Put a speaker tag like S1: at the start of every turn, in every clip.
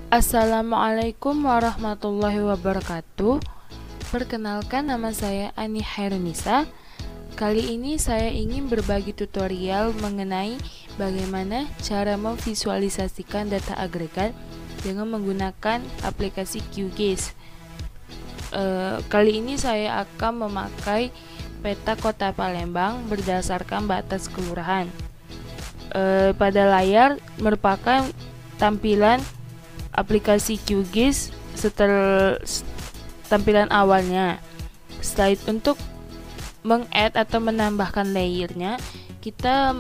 S1: Assalamualaikum warahmatullahi wabarakatuh. Perkenalkan, nama saya Ani Hairunisa. Kali ini saya ingin berbagi tutorial mengenai bagaimana cara memvisualisasikan data agregat dengan menggunakan aplikasi QGIS. Kali ini saya akan memakai peta Kota Palembang berdasarkan batas kelurahan. Pada layar merupakan tampilan aplikasi QGIS setelah tampilan awalnya. Setelah itu, untuk meng-add atau menambahkan layernya, kita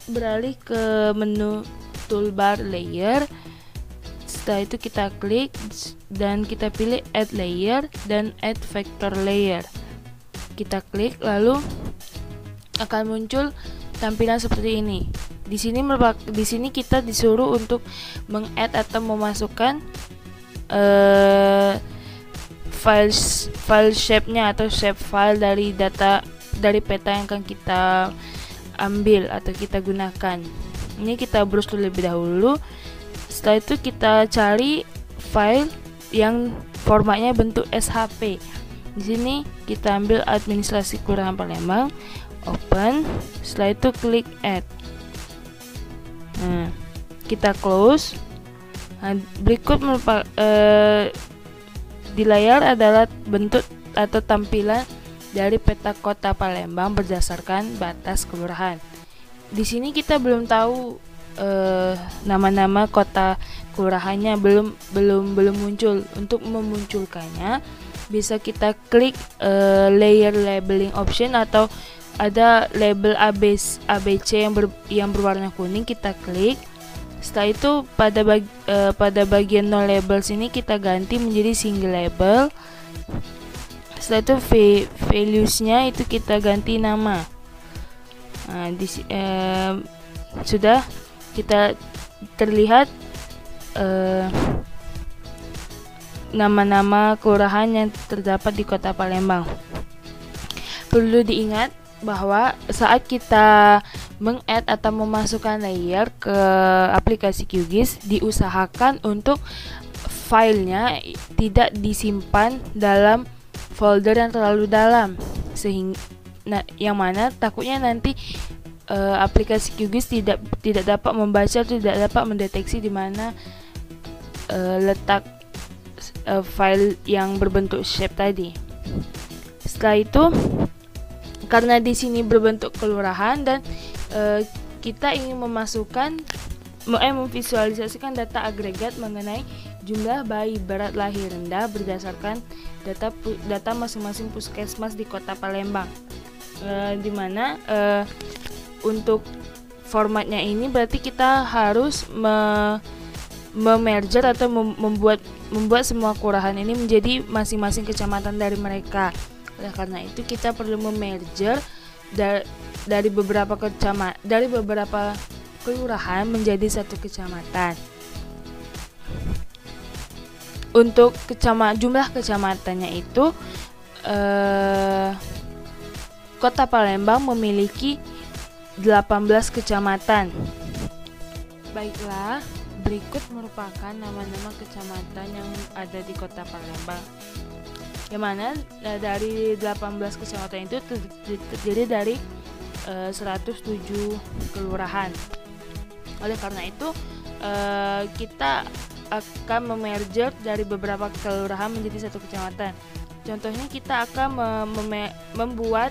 S1: beralih ke menu toolbar layer. Setelah itu kita klik dan kita pilih add layer dan add vector layer. Kita klik, lalu akan muncul tampilan seperti ini. Di sini kita disuruh untuk meng-add atau memasukkan file shape-nya atau shape file dari peta yang akan kita ambil atau kita gunakan. Ini kita browse terlebih dahulu. Setelah itu kita cari file yang formatnya bentuk SHP. Di sini kita ambil administrasi Kelurahan Palembang, open. Setelah itu klik add. Kita close. Berikut di layar adalah bentuk atau tampilan dari peta Kota Palembang berdasarkan batas kelurahan. Di sini kita belum tahu nama-nama kota kelurahannya, belum muncul. Untuk memunculkannya bisa kita klik layer labeling option, atau ada label ABC yang berwarna kuning, kita klik. Setelah itu pada bagian no label sini kita ganti menjadi single label. Setelah itu values-nya itu kita ganti nama. Sudah kita terlihat nama-nama kelurahan yang terdapat di Kota Palembang. Perlu diingat bahwa saat kita meng-add atau memasukkan layer ke aplikasi QGIS, diusahakan untuk filenya tidak disimpan dalam folder yang terlalu dalam, yang mana takutnya nanti aplikasi QGIS tidak dapat membaca, tidak dapat mendeteksi di mana letak file yang berbentuk shape tadi. Setelah itu, karena di sini berbentuk kelurahan dan kita ingin memvisualisasikan data agregat mengenai jumlah bayi berat lahir rendah berdasarkan data masing-masing puskesmas di Kota Palembang. Di mana untuk formatnya ini berarti kita harus merger atau membuat semua kelurahan ini menjadi masing-masing kecamatan dari mereka. Oleh karena itu kita perlu memerger dari beberapa kelurahan menjadi satu kecamatan. Untuk jumlah kecamatannya itu Kota Palembang memiliki 18 kecamatan. Baiklah, berikut merupakan nama-nama kecamatan yang ada di Kota Palembang. Yang mana dari 18 kecamatan itu terdiri dari 107 kelurahan. Oleh karena itu kita akan memerger dari beberapa kelurahan menjadi satu kecamatan. Contohnya kita akan membuat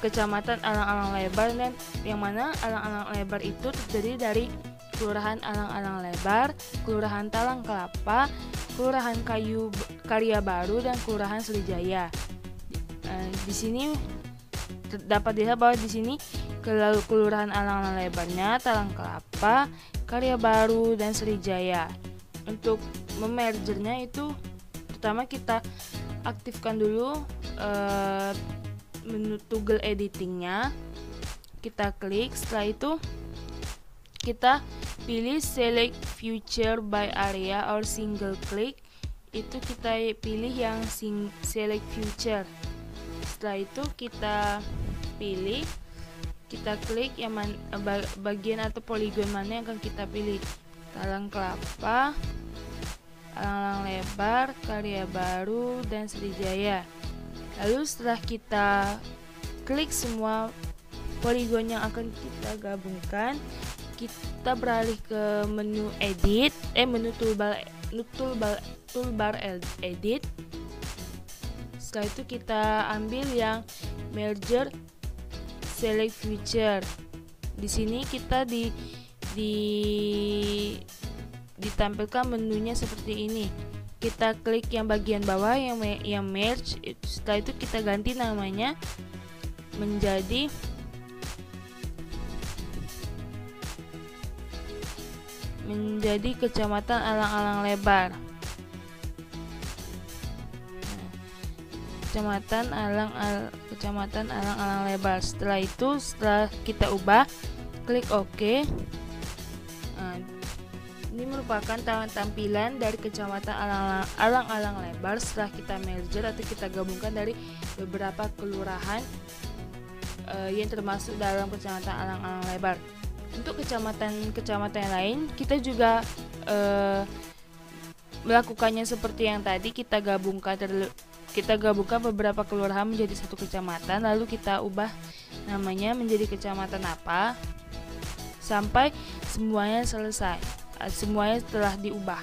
S1: kecamatan Alang-Alang Lebar, dan yang mana Alang-Alang Lebar itu terdiri dari Kelurahan Alang-Alang Lebar, Kelurahan Talang Kelapa, Kelurahan Karya Baru, dan Kelurahan Selijaya. Di sini dapat dilihat bahwa di sini Kelurahan Alang-Alang Lebarnya Talang Kelapa, Karya Baru, dan Selijaya. Untuk memergernya itu pertama kita aktifkan dulu menu toggle editingnya. Kita klik. Setelah itu kita pilih select future by area or single click. Itu kita pilih yang select future. Setelah itu kita pilih, kita klik yang bagian atau poligon mana yang akan kita pilih. talang kelapa, alang-alang lebar, karya baru, dan Sriwijaya. Lalu setelah kita klik semua poligon yang akan kita gabungkan, kita beralih ke menu edit, menu toolbar edit. Setelah itu kita ambil yang merger select feature. Di sini kita ditampilkan menunya seperti ini. Kita klik yang bagian bawah yang merge. Setelah itu kita ganti namanya menjadi Kecamatan Alang-alang Lebar. Kecamatan Alang-alang Lebar. Setelah itu, setelah kita ubah, klik OK. Ini merupakan tampilan dari Kecamatan Alang-alang Lebar setelah kita merger atau kita gabungkan dari beberapa kelurahan yang termasuk dalam Kecamatan Alang-alang Lebar. Untuk kecamatan yang lain, kita juga melakukannya seperti yang tadi. Kita gabungkan beberapa kelurahan menjadi satu kecamatan, lalu kita ubah namanya menjadi kecamatan apa sampai semuanya selesai. Semuanya telah diubah.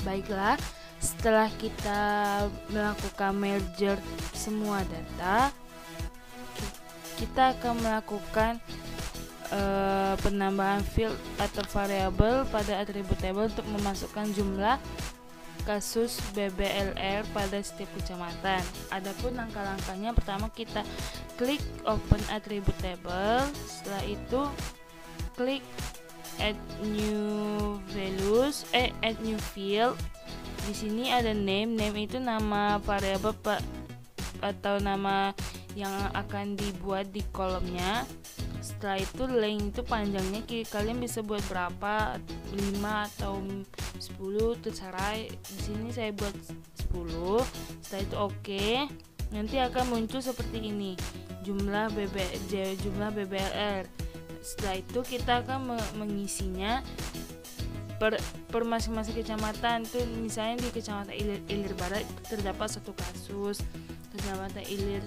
S1: Baiklah, setelah kita melakukan merger semua data, kita akan melakukan penambahan field atau variabel pada atribut table untuk memasukkan jumlah kasus BBLR pada setiap kecamatan. Adapun langkah-langkahnya, pertama kita klik open attribute table. Setelah itu klik add new values, add new field. Di sini ada name itu nama variabel atau nama yang akan dibuat di kolomnya. Setelah itu length itu panjangnya kalian bisa buat berapa, 5 atau 10 terserah. Di sini saya buat 10. Setelah itu oke. Nanti akan muncul seperti ini, jumlah BBLR. Setelah itu kita akan mengisinya per masing-masing kecamatan. Itu misalnya di Kecamatan Ilir Barat terdapat 1 kasus, Kecamatan Ilir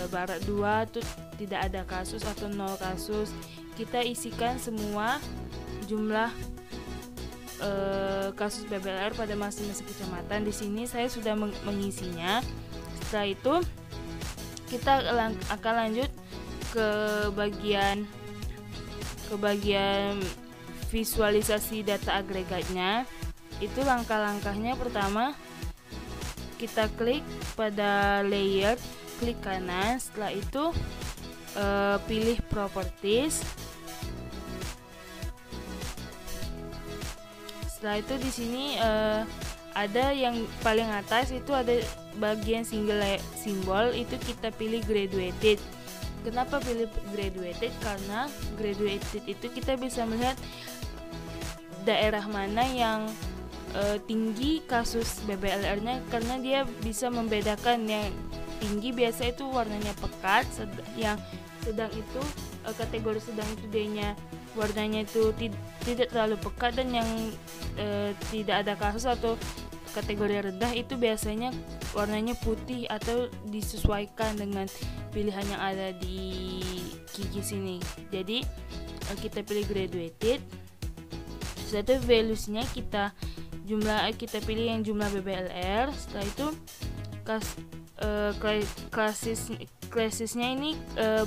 S1: Barat 2 itu tidak ada kasus atau 0 kasus. Kita isikan semua jumlah kasus BBLR pada masing-masing kecamatan. Di sini saya sudah mengisinya. Setelah itu kita akan lanjut ke bagian visualisasi data agregatnya. Itu langkah-langkahnya. Pertama, kita klik pada layer, klik kanan. Setelah itu pilih properties. Setelah itu di sini ada yang paling atas itu ada bagian single simbol, itu kita pilih graduated. Kenapa pilih graduated? Karena graduated itu kita bisa melihat daerah mana yang tinggi kasus BBLR-nya, karena dia bisa membedakan. Yang tinggi biasa itu warnanya pekat, yang sedang itu kategori sedang itu D-nya warnanya itu tidak terlalu pekat, dan yang tidak ada kasus atau kategori rendah itu biasanya warnanya putih atau disesuaikan dengan pilihan yang ada di QGIS ini. Jadi kita pilih graduated. Setelah itu values-nya kita pilih yang jumlah BBLR. Setelah itu classesnya ini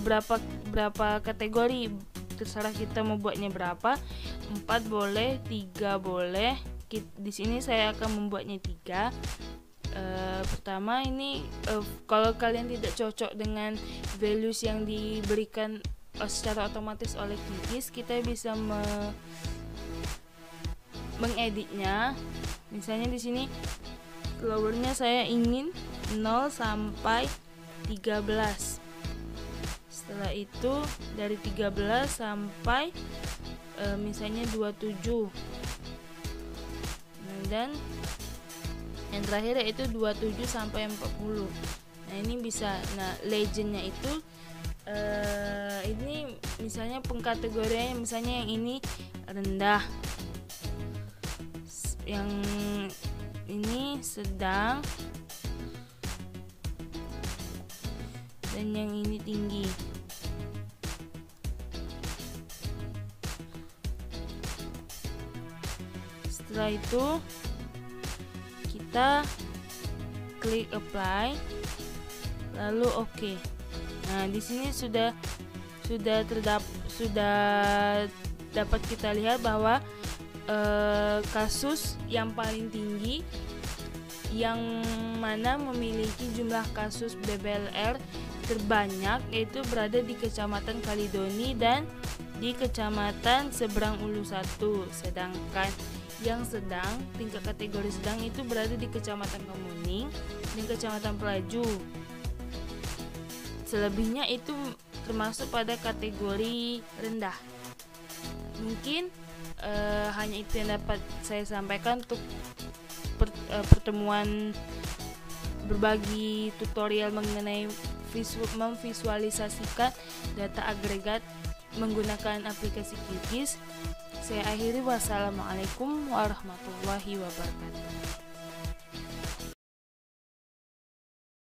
S1: berapa kategori, terserah kita mau buatnya berapa. 4 boleh, 3 boleh. Di sini saya akan membuatnya 3. Pertama ini kalau kalian tidak cocok dengan values yang diberikan secara otomatis oleh QGIS, kita bisa mengeditnya. Misalnya di sini lowernya saya ingin 0 sampai 13. Setelah itu dari 13 sampai misalnya 27. Dan yang terakhir yaitu 27 sampai 40. Nah, ini bisa. Nah, legendnya itu ini misalnya pengkategoriannya, misalnya yang ini rendah, yang ini sedang, dan yang ini tinggi. Setelah itu kita klik apply, lalu oke. Nah, di sini sudah dapat kita lihat bahwa kasus yang paling tinggi yang mana memiliki jumlah kasus BBLR terbanyak yaitu berada di Kecamatan Kalidoni dan di Kecamatan Seberang Ulu 1, sedangkan yang sedang, tingkat kategori sedang itu berada di Kecamatan Kemuning dan Kecamatan Pelaju. Selebihnya itu termasuk pada kategori rendah. Mungkin hanya itu yang dapat saya sampaikan untuk pertemuan berbagi tutorial mengenai memvisualisasikan data agregat menggunakan aplikasi QGIS. Saya akhiri, wassalamualaikum warahmatullahi wabarakatuh.